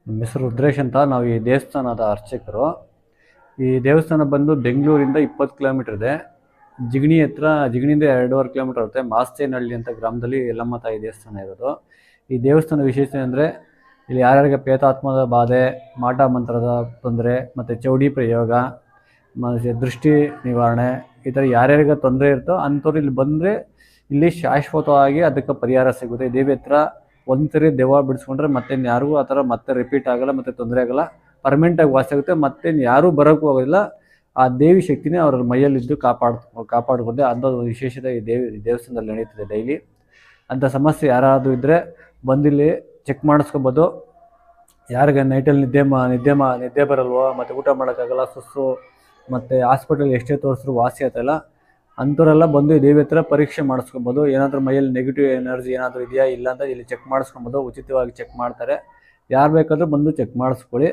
ನಮ್ಮ ಹೆಸರು ರುದ್ರೇಶ್ ಅಂತ. ನಾವು ಈ ದೇವಸ್ಥಾನದ ಅರ್ಚಕರು. ಈ ದೇವಸ್ಥಾನ ಬಂದು ಬೆಂಗಳೂರಿಂದ 20 ಕಿಲೋಮೀಟರ್ ಇದೆ. ಜಿಗಣಿ ಹತ್ರ, ಜಿಗಣಿಯಿಂದ 2.5 ಕಿಲೋಮೀಟರ್ ಆಗುತ್ತೆ. ಮಾಸ್ತೇನಹಳ್ಳಿ ಅಂತ ಗ್ರಾಮದಲ್ಲಿ ಯಲ್ಲಮ್ಮ ತಾಯಿ ದೇವಸ್ಥಾನ ಇರೋದು. ಈ ದೇವಸ್ಥಾನ ವಿಶೇಷತೆ ಅಂದರೆ ಇಲ್ಲಿ ಯಾರ್ಯಾರಿಗೆ ಪ್ರೇತಾತ್ಮದ ಬಾಧೆ, ಮಾಟ ಮಂತ್ರದ ತೊಂದರೆ ಮತ್ತು ಚೌಡಿ ಪ್ರಯೋಗ ಮತ್ತು ದೃಷ್ಟಿ ನಿವಾರಣೆ, ಈ ಥರ ಯಾರ್ಯಾರಿಗೆ ತೊಂದರೆ ಇರ್ತೋ ಅಂಥವ್ರು ಇಲ್ಲಿ ಬಂದರೆ ಇಲ್ಲಿ ಶಾಶ್ವತವಾಗಿ ಅದಕ್ಕೆ ಪರಿಹಾರ ಸಿಗುತ್ತೆ. ಈ ದೇವಿ ಹತ್ರ ಒಂದ್ಸರಿ ದೆವ್ವ ಬಿಡಿಸ್ಕೊಂಡ್ರೆ ಮತ್ತೆ ಯಾರಿಗೂ ಆ ಥರ ಮತ್ತೆ ರಿಪೀಟ್ ಆಗಲ್ಲ, ಮತ್ತೆ ತೊಂದರೆ ಆಗಲ್ಲ, ಪರ್ಮನೆಂಟಾಗಿ ವಾಸಿ ಆಗುತ್ತೆ. ಮತ್ತೆ ಯಾರೂ ಬರೋಕ್ಕೂ ಆಗೋದಿಲ್ಲ. ಆ ದೇವಿ ಶಕ್ತಿನೇ ಅವ್ರ ಮೈಯಲ್ಲಿದ್ದು ಕಾಪಾಡ್ಕೊಂಡೆ. ಅಂಥ ಒಂದು ವಿಶೇಷತೆ ಈ ದೇವಸ್ಥಾನದಲ್ಲಿ ನಡೀತದೆ ಡೈಲಿ. ಅಂಥ ಸಮಸ್ಯೆ ಯಾರಾದರೂ ಇದ್ದರೆ ಬಂದಿಲ್ಲಿ ಚೆಕ್ ಮಾಡಿಸ್ಕೊಬೋದು. ಯಾರಿಗೆ ನೈಟಲ್ಲಿ ನಿದ್ದೆ ಬರಲ್ವೋ, ಮತ್ತು ಊಟ ಮಾಡೋಕ್ಕಾಗಲ್ಲ, ಸುಸ್ತು, ಮತ್ತು ಹಾಸ್ಪಿಟಲ್ ಎಷ್ಟೇ ತೋರಿಸ್ರು ವಾಸಿ ಆಗ್ತಾಯಿಲ್ಲ ಅಂಥವರೆಲ್ಲ ಬಂದು ದೇವಿ ಹತ್ರ ಪರೀಕ್ಷೆ ಮಾಡಿಸ್ಕೊಬೋದು. ಏನಾದರೂ ಮೈಯಲ್ಲಿ ನೆಗೆಟಿವ್ ಎನರ್ಜಿ ಏನಾದರೂ ಇದೆಯಾ ಇಲ್ಲ ಅಂತ ಇಲ್ಲಿ ಚೆಕ್ ಮಾಡಿಸ್ಕೊಬೋದು. ಉಚಿತವಾಗಿ ಚೆಕ್ ಮಾಡ್ತಾರೆ. ಯಾರು ಬೇಕಾದರೂ ಬಂದು ಚೆಕ್ ಮಾಡಿಸ್ಕೊಳ್ಳಿ.